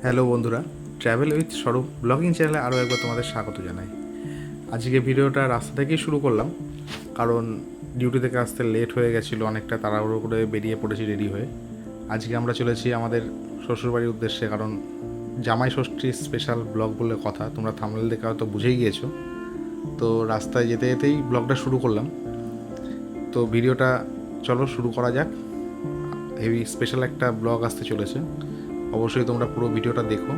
Hello বন্ধুরা, travel with স্বরূপ blogging চ্যানেলে আরও একবার তোমাদের স্বাগত জানাই। আজকে ভিডিওটা রাস্তা থেকেই শুরু করলাম, কারণ ডিউটি থেকে আসতে লেট হয়ে গেছিলো, অনেকটা তাড়াহুড়ো করে বেরিয়ে পড়েছি রেডি হয়ে। আজকে আমরা চলেছি আমাদের শ্বশুরবাড়ির উদ্দেশ্যে, কারণ জামাই ষষ্ঠীর স্পেশাল ব্লগ বলে কথা, তোমরা থাম্বনেল দেখে হয়তো বুঝেই গিয়েছো। তো রাস্তায় যেতে যেতেই ব্লগটা শুরু করলাম। তো ভিডিওটা চলো শুরু করা যাক। হেভি স্পেশাল একটা ব্লগ আসতে চলেছে, অবশ্যই তোমরা পুরো ভিডিওটা দেখো।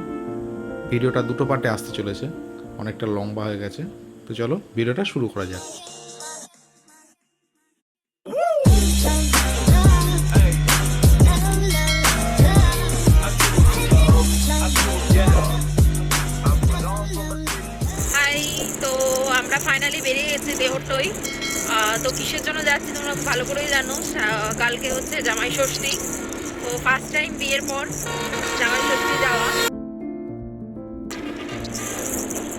ভিডিওটা দুটো পার্টে আসতে চলেছে, অনেকটা লম্বা হয়ে গেছে। তো চলো ভিডিওটা শুরু করা যাক। হাই, তো আমরা ফাইনালি বেরিয়ে গেছি দেহট্টই। তো কিসের জন্য যাচ্ছি তোমরা ভালো করেই জানো, কালকে হচ্ছে জামাই ষষ্ঠী। তো ফার্স্ট টাইম বিয়ের পর জামাই ষষ্ঠী যাওয়া।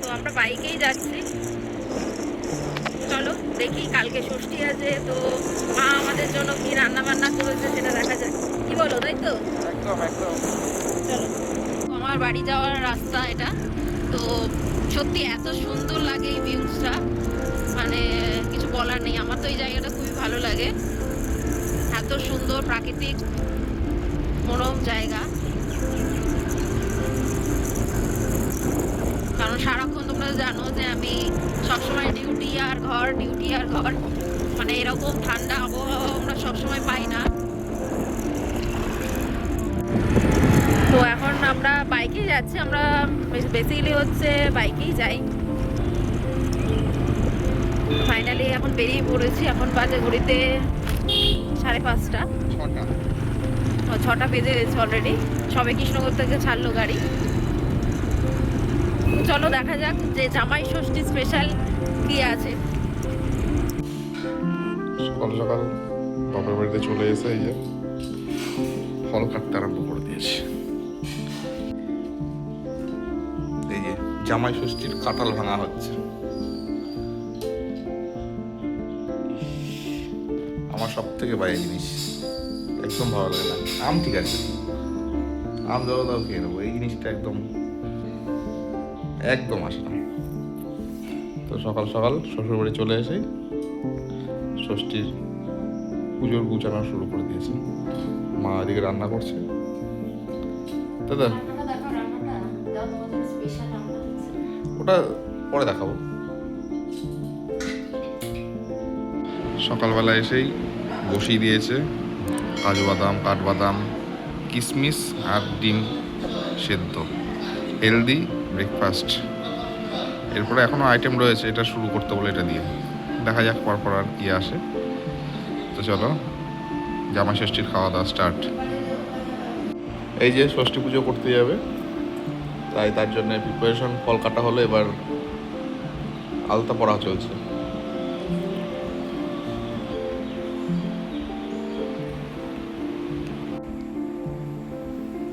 তো আমরা বাইকেই যাচ্ছি। চলো দেখি, কালকে ষষ্ঠী আছে, তো মা আমাদের জন্য কি রান্না বান্না করেছে সেটা দেখা যাক। কি বলো, তাই তো? একদম একদম। চলো, আমার বাড়ি যাওয়ার রাস্তা এটা। তো সত্যি এত সুন্দর লাগে এই ভিউজটা, মানে কিছু বলার নেই। আমার তো এই জায়গাটা খুবই ভালো লাগে, এত সুন্দর প্রাকৃতিক মনোরম জায়গা। কারণ সারাক্ষণ তোমরা জানো যে আমি সবসময় ডিউটি আর ঘর, ডিউটি আর ঘর, মানে এরকম ঠান্ডা আবহাওয়া আমরা সবসময় পাই না। তো এখন আমরা বাইকেই যাচ্ছি, আমরা বেসিক্যালি হচ্ছে বাইকেই যাই। ফাইনালি এখন বেরিয়ে পড়েছি, এখন বাজে ঘড়িতে 5:30। 6টা বেজে গেছে অলরেডি, সবে কৃষ্ণনগর থেকে ছাড়লো গাড়ি। চলো দেখা যাক যে জামাই ষষ্ঠী স্পেশাল কি আছে। সকাল সকাল বাপের বাড়িতে চলে এসে এই যে ফল কাটতে আরম্ভ করে দিয়েছি। এই যে জামাই ষষ্ঠীর কাঁঠাল ভাঙা হচ্ছে। আমার সব থেকে বাইরে জিনিস, একদম ভালো লাগে না। আম ঠিক আছে, আম দাও দাও খেয়ে নেবো, এই জিনিসটা একদম একদম আসে না। তো সকাল সকাল শ্বশুরবাড়ি চলে এসে ষষ্ঠীর পুজোর গুছানো শুরু করে দিয়েছে। মা এদিকে রান্না করছে। দাদা ওটা পরে দেখাবো। সকালবেলা এসেই বসিয়ে দিয়েছে কাজু বাদাম, কাঠবাদাম, কিশমিশ আর ডিম সেদ্ধ, হেলদি ব্রেকফাস্ট। এরপরে এখনও আইটেম রয়েছে, এটা শুরু করতে বলে এটা দিয়ে দেখা যাক পরপর আর কি আসে। তো চলো জামাই ষষ্ঠীর খাওয়া দাওয়া স্টার্ট। এই যে ষষ্ঠী পুজো করতে যাবে, তাই তার জন্য প্রিপারেশন, ফল কাটা হলো, এবার আলতা পড়া চলছে।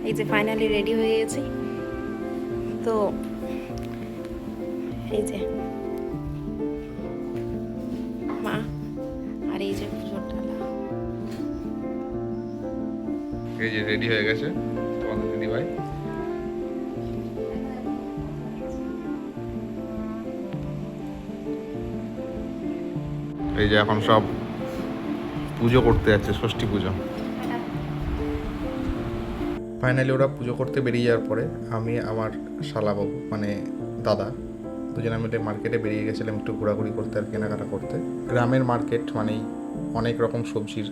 এই যে ফাইনালি রেডি হয়ে গেছি। তো এই যে মা, আর এই যে পুজোর ডালা। এই যে রেডি হয়ে গেছে তোমাদের দিদি ভাই। এই যে এখন সব পুজো করতে যাচ্ছে, ষষ্ঠী পুজো। ফাইনালি ওরা পুজো করতে বেরিয়ে যাওয়ার পরে আমি আমার শালাবাবু মানে দাদা দুজনে মিলে মার্কেটে বেরিয়ে গেছিলাম একটু ঘোরাঘুরি করতে আর কেনাকাটা করতে। গ্রামের মার্কেট মানেই অনেক রকম সবজির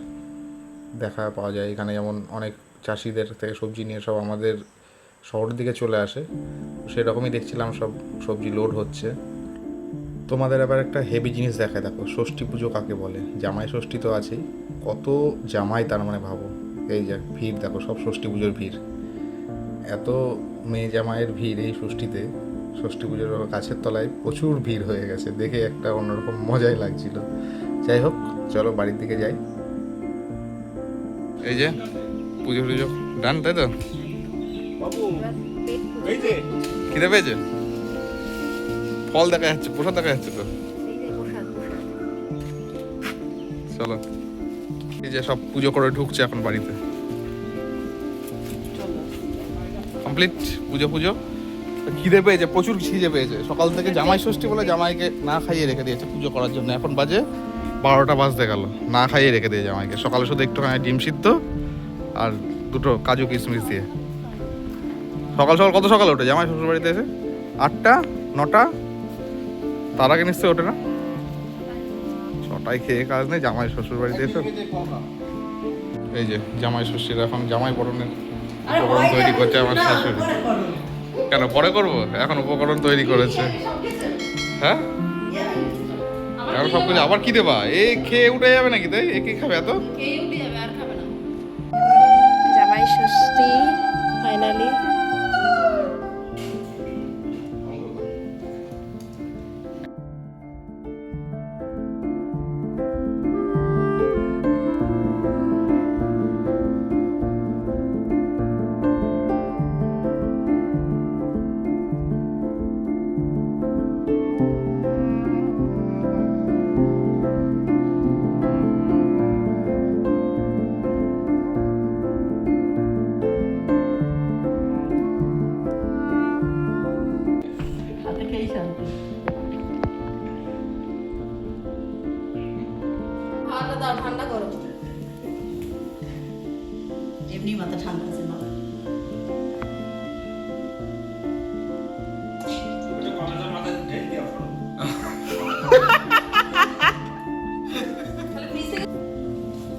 দেখা পাওয়া যায় এখানে, যেমন অনেক চাষিদের থেকে সবজি নিয়ে সব আমাদের শহরের দিকে চলে আসে। সেরকমই দেখছিলাম সব সবজি লোড হচ্ছে। তোমাদের আবার একটা হেভি জিনিস দেখায়, দেখো ষষ্ঠী পুজো কাকে বলে। জামাই ষষ্ঠী তো আছেই, কত জামাই তার মানে ভাবো। এই যে ভিড় দেখো, সব ষষ্ঠী পুজোর ভিড়, এত মেয়ে জামাইয়ের ভিড় এই ষষ্ঠীতে। ষষ্ঠী পুজোর গাছের তলায় প্রচুর ভিড় হয়ে গেছে, দেখে একটা অন্যরকম মজাই লাগছিল। যাই হোক চলো বাড়ির দিকে যাই। এই যে পুজো টুজো ডান, তাই তো? খিদে পেয়েছে? ফল দেখা যাচ্ছে, প্রসাদ দেখা যাচ্ছে তো। চলো, এই যে সব পুজো করে ঢুকছে এখন বাড়িতে। কমপ্লিট পুজো খিদে পেয়েছে, প্রচুর খিদে পেয়েছে। সকাল থেকে জামাই ষষ্ঠী বলে জামাইকে না খাইয়ে রেখে দিয়েছে পুজো করার জন্য। এখন বাজে 12টা বাজতে গেল, না খাইয়ে রেখে দিয়ে জামাইকে। সকালে শুধু একটুখানি ডিম সিদ্ধ আর দুটো কাজু কিশমিশ দিয়ে। সকাল সকাল কত সকালে ওঠে জামাই শ্বশুর বাড়িতে এসে? 8টা 9টা, তার আগে নিশ্চয়ই ওঠে না। 6টায় খেয়ে কাজ নেই, জামাই শ্বশুর বাড়িতে এসে। এই যে জামাই ষষ্ঠীর এখন জামাই বরণের উপকরণ তৈরি করছে আমার শাশুড়ি। কেন পরে করবো? এখন উপকরণ তৈরি করেছে। হ্যাঁ, এখন সব কিছু আবার কি দেবা? এ খেয়ে উঠে যাবে নাকি? তাই এ কি খাবে এত? জামাই ষষ্ঠী ফাইনালি। ঠান্ডা করো, এমনি মাথা ঠান্ডা আছে না।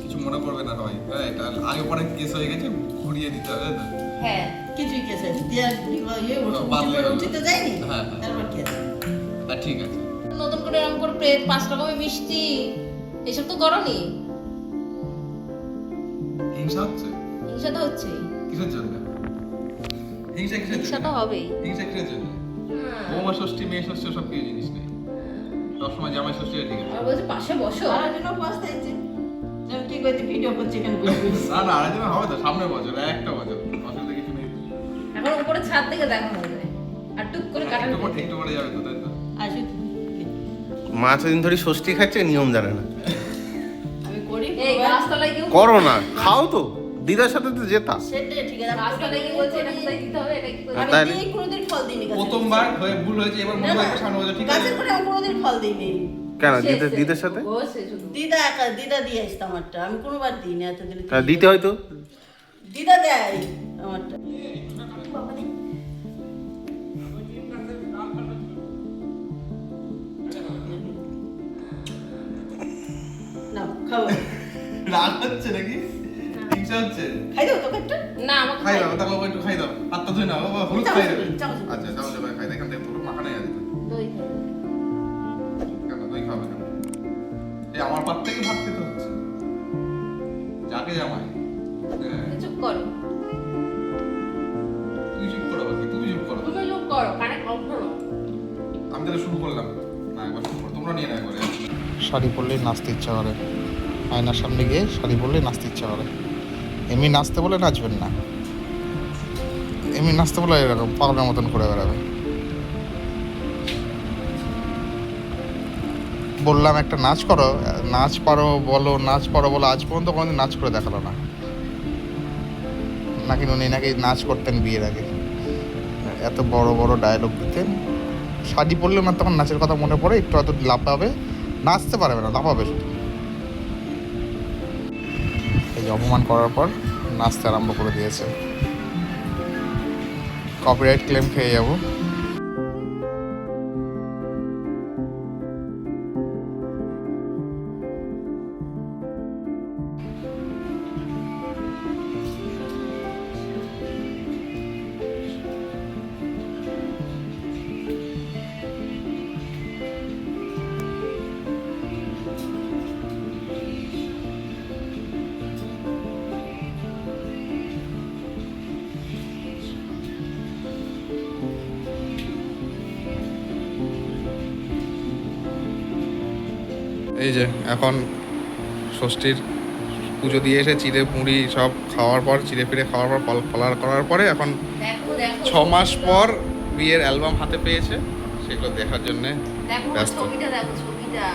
কিছু মনে করবে না সবাই। হ্যাঁ, এটা আগে পরে কেস হয়ে গেছে, ঘুরিয়ে দিতে হবে। হ্যাঁ, কিছুই কেসে উঠিতে যায়নি। তারপর কি আছে? ঠিক আছে। নতুন করে এরকম করে প্লেট 5 রকমের মিষ্টি এসব তো করনি। হিংসা হচ্ছে? হিংসা তো হচ্ছে। কিসের জন্য হিংসা? হিংসা তো হবেই। হিংসা কিসের জন্য? বৌমা ষষ্ঠী, মেয়ে ষষ্ঠী সব কিছু জিনিস নেই। সবসময় জামাই ষষ্ঠী ঠিক আছে। আর বলছে পাশে বসো। আর জন্য পস্তাইছে। যেন কি করতে ভিডিও করছে এখানে বসে। না আরেকজন হবে তো, সামনের বছর একটা বছর অসুবিধা কিছু নেই। এখন উপরে ছাদ থেকে দেখা হয়ে যায় আর টুক করে কাটা একটু করে যাবে তো, তাই তো? আসুন। মা এতদিন ধরে ষষ্ঠী খাচ্ছে, নিয়ম জানে না। আমি করি এই গাছতলায় কেউ করো না, খাও তো, দিদার সাথে তো যেতা। সেটাই ঠিক আছে। গাছতলায় কি বলছে এটা কোথায় দিতে হবে, এটা কি করে আমি তাহলে? দিই কোনোদিন ফল দিইনি গাছে। প্রথমবার হয়ে ভুল হয়েছে, এবার মনে হয় সামনে বছর ঠিক আছে। গাছের করে আমি কোনোদিন ফল দিইনি। কেন দিদার সাথে? বসে শুধু দিদা দিয়ে আসতো আমারটা, আমি কোনোবার দিইনি এতদিন। দিতে হয়তো। দিদা দেয় আমারটা। নাও খাও। রাগ হচ্ছে নাকি? হিংসা হচ্ছে? খাই দাও তোকে একটা। না আমাকে খাই দাও, তাহলে একটু খাই দাও। হাতটা ধুই নাও, বাবা হলুদ চামচ খাই দিবি, দেবে। চামচ দিবি। আচ্ছা চামচ দেবে, খাই দেয়। এখান থেকে পুরো মাখা নেই আছে তো। দই খাই। কেন দই খাবে কেন? এই আমার পাত থেকে ভাত খেতে হচ্ছে। যাকে জামাই। হ্যাঁ, চুপ করো, তুই চুপ করো বাকি, তুমি চুপ করো। তুমি চুপ করো, কানে কম করো। আমি তাহলে শুরু করলাম। না একবার শুরু করো, তোমরা নিয়ে না করে। শাড়ি পরলেই নাচতে ইচ্ছা করে। আয়নার সামনে গিয়ে শাড়ি পরলেই নাচতে ইচ্ছা করে। এমনি নাচতে বলে নাচবেন না, এমনি নাচতে বলে এরকম পাগলের মতন করে বেড়াবে। বললাম একটা নাচ করো, নাচ পারো বলো, নাচ পারো বলো, আজ পর্যন্ত কোনোদিন নাচ করে দেখালো না। নাকি উনি নাকি নাচ করতেন বিয়ের আগে, এত বড় বড় ডায়লগ দিতেন। শাড়ি পরলেও না তখন নাচের কথা মনে পড়ে, একটু হয়তো লাফাবে, নাচতে পারবে না, লাফাবে শুধু। এই যে অপমান করার পর নাচতে আরম্ভ করে দিয়েছে। কপিরাইট ক্লেম খেয়ে যাবো। এই যে এখন ষষ্ঠীর পুজো দিয়ে এসে চিড়ে মুড়ি সব খাওয়ার পর, চিড়ে ফিরে খাওয়ার পর, ফলার করার পরে এখন দেখো দেখো 6 মাস পর বিয়ের অ্যালবাম হাতে পেয়েছে, সেগুলো দেখার জন্যে দেখো ব্যস্ত। ছবিটা দেখো, ছবিটা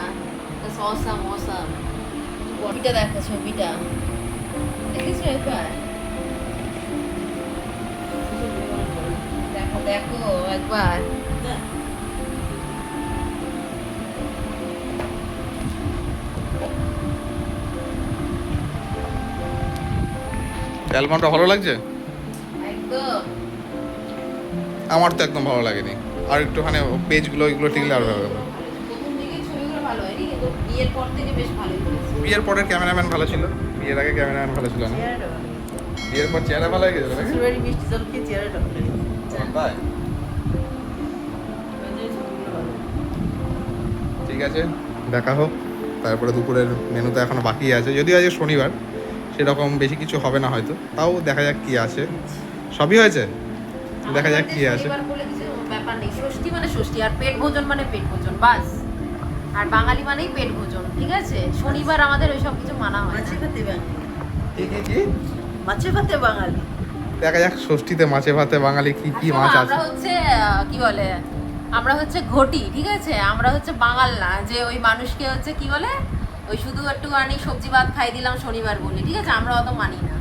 অসাম অসাম। ছবিটা দেখো, ছবিটা দেখেছো একবার? দেখো একবার অ্যালবামটা ভালো লাগছে? একদম আমার তো একদম ভালো লাগেনি, আর একটুখানি পেজগুলো এগুলো টিকলে আর ভালো লাগবে। প্রথম দিকে ছবিগুলো ভালো হয়নি, কিন্তু বিয়ের পর থেকে বেশ ভালোই হয়েছে। বিয়ের পরের ক্যামেরাম্যান ভালো ছিল, বিয়ের আগে ক্যামেরাম্যান ভালো ছিল না। বিয়ের পর চেহারা ভালো হয়ে গেছে নাকি? শ্বশুরবাড়ি মিষ্টি জল খেয়ে চেহারাটা ভালো হয়েছে। তাই? ঠিক আছে, দেখা হোক। তারপরে দুপুরের মেনু তো এখনো বাকি আছে, যদিও আজকে শনিবার, সেরকম বেশি কিছু হবে না হয়তো, তাও দেখা যাক কি আছে। সবই হয়েছে, দেখা যাক কি আছে। শনিবার বলে কিছু ব্যাপার নেই, ষষ্ঠী মানে ষষ্ঠী, আর পেট ভোজন মানে পেট ভোজন, বাস। আর বাঙালি মানেই পেট ভোজন, ঠিক আছে? শনিবার আমাদের ওইসব কিছু মানা হয় মাছে না। ভাতে বাঙালি। কি? মাছে ভাতে বাঙালি। দেখা যাক ষষ্ঠীতে মাছে ভাতে বাঙালি কি কি শোনো, মাছ আছে। আমরা হচ্ছে কি বলে, আমরা হচ্ছে ঘটি, ঠিক আছে? আমরা হচ্ছে বাঙাল না যে ওই মানুষকে হচ্ছে কি বলে, ওই শুধু একটুখানি সবজি ভাত খাই দিলাম শনিবার বলে, ঠিক আছে? আমরা অত মানি না,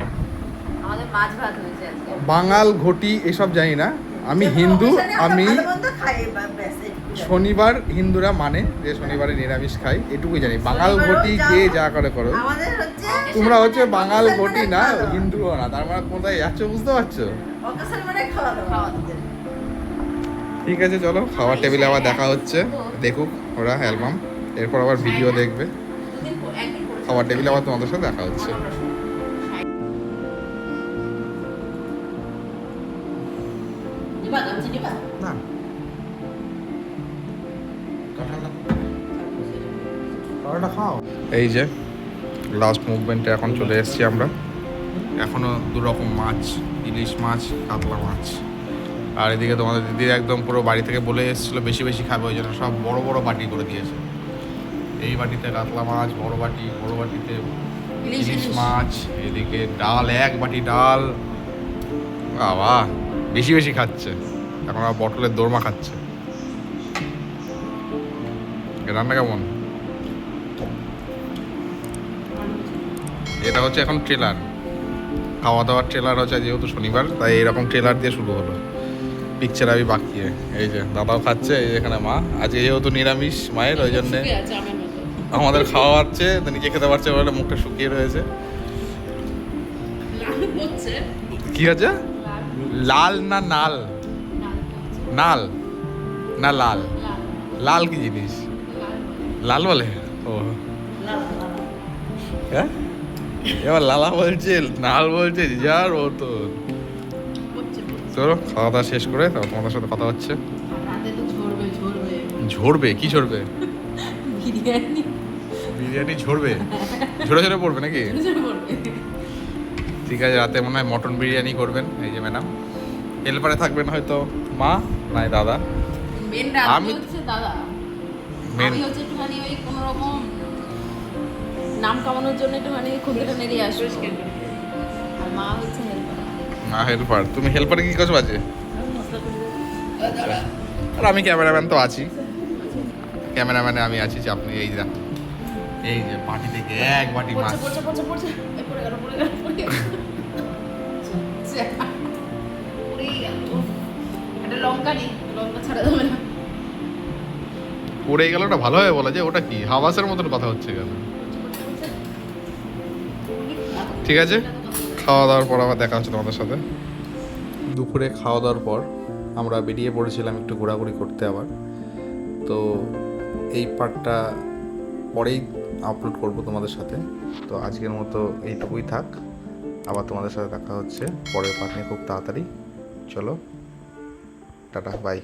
আমাদের মাছ ভাত হয়েছে আজকে। বাঙাল ঘটি এসব জানি না, আমি হিন্দু। আমি ভালো মন্দ খাই ব্যাস এইটুকুই। শনিবার হিন্দুরা মানে যে শনিবারে নিরামিষ খাই, এটুকুই জানি। বাঙাল ঘটি যে যা করে করো, আমাদের হচ্ছে তোমরা হচ্ছে বাঙাল ঘটি না, হিন্দুও না, তার মানে কোথায় যাচ্ছ বুঝতে পারছো? অকেশনে মানে খাওয়া দাওয়া। ঠিক আছে, চলো খাওয়ার টেবিলে আবার দেখা হচ্ছে। দেখুক ওরা অ্যালবাম, এরপর আবার ভিডিও দেখবে। দুদিন পর, একদিন পরে খাওয়ার টেবিলে আবার তোমাদের সাথে দেখা হচ্ছে। নিবা গামছা নিবা? না, খাও। এই যে লাস্ট মুভমেন্টে এখন চলে এসেছি আমরা। এখনো দু রকম মাছ, ইলিশ মাছ, কাতলা মাছ। আর এদিকে তোমাদের দিদি একদম পুরো বাড়ি থেকে বলে এসেছিলো বেশি বেশি খাবে, ওই জন্য সব বড় বড় বাটি করে দিয়েছে। এই বাটিতে কাতলা মাছ, বড় বাটিতে ইলিশ মাছ, এদিকে ডাল, এক বাটি ডাল। বাবা বেশি বেশি খাচ্ছে, এখন আর বটলের দোরমা খাচ্ছে। রান্না কেমন? এটা হচ্ছে এখন ট্রেলার, খাওয়া দাওয়ার ট্রেলার হচ্ছে, যেহেতু শনিবার তাই এরকম ট্রেলার দিয়ে শুরু হলো। পিকচার আমি বাকি। এই যে দাদাও খাচ্ছে, এই যে এখানে মা, আজকে যেহেতু নিরামিষ মায়ের, ওই জন্যে আমাদের খাওয়া হচ্ছে, তো নিজে খেতে পারছে বলে মুখটা শুকিয়ে রয়েছে। কি আছে? লাল না নাল? নাল না লাল? লাল কি জিনিস? লাল বলে? ও হ্যাঁ, এবার লালা বলছে, নাল বলছে, যার ও তো। চলো খাওয়া দাওয়া শেষ করে তারপর তোমাদের সাথে কথা হচ্ছে। রাতে তো ঝরবে ঝরবে ঝরবে? কি ঝরবে? বিরিয়ানি বিরিয়ানি ঝরবে? ঝরে ঝরে পড়বে নাকি? পড়বে। ঠিক আছে, রাতে মনে হয় মটন বিরিয়ানি করবেন এই যে ম্যাডাম। হেল্পারে থাকবেন হয়তো মা নাই দাদা। মেন রান্না আমি- হচ্ছে দাদা, Main- আমি হচ্ছে একটুখানি ওই কোনো রকম নাম কামানোর জন্য একটুখানি খুঁজেটা নেড়ে আসবো, আর মা হচ্ছে হেল্পার। না হেল্পার, তুমি হেল্পারে কি কাজ বাজে? আর আমি ক্যামেরাম্যান তো আছি, ক্যামেরাম্যানে আমি আছি, যে আপনি এই দেখো, এই যে বাটি থেকে এক বাটি মাছ। পড়ছে পড়ছে পড়ছে পড়ছে, এই পড়ে গেল পড়ে গেল পড়ে গেল, পড়েই গেল। একটা লঙ্কা নেই, লঙ্কা ছাড়া যাবে না। পড়ে গেল, ওটা ভালো হয় বলা যে ওটা কি হাওয়াসের মতন কথা হচ্ছে কেন? ঠিক আছে, খাওয়া দাওয়ার পর আবার দেখা হচ্ছে তোমাদের সাথে। দুপুরে খাওয়া দাওয়ার পর আমরা বেরিয়ে পড়েছিলাম একটু ঘোরাঘুরি করতে আবার। তো এই পার্টটা পরেই আপলোড করব তোমাদের সাথে। তো আজকের মতো এইটুকুই থাক, আবার তোমাদের সাথে দেখা হচ্ছে পরের পার্ট নিয়ে খুব তাড়াতাড়ি। চলো টাটা, বাই।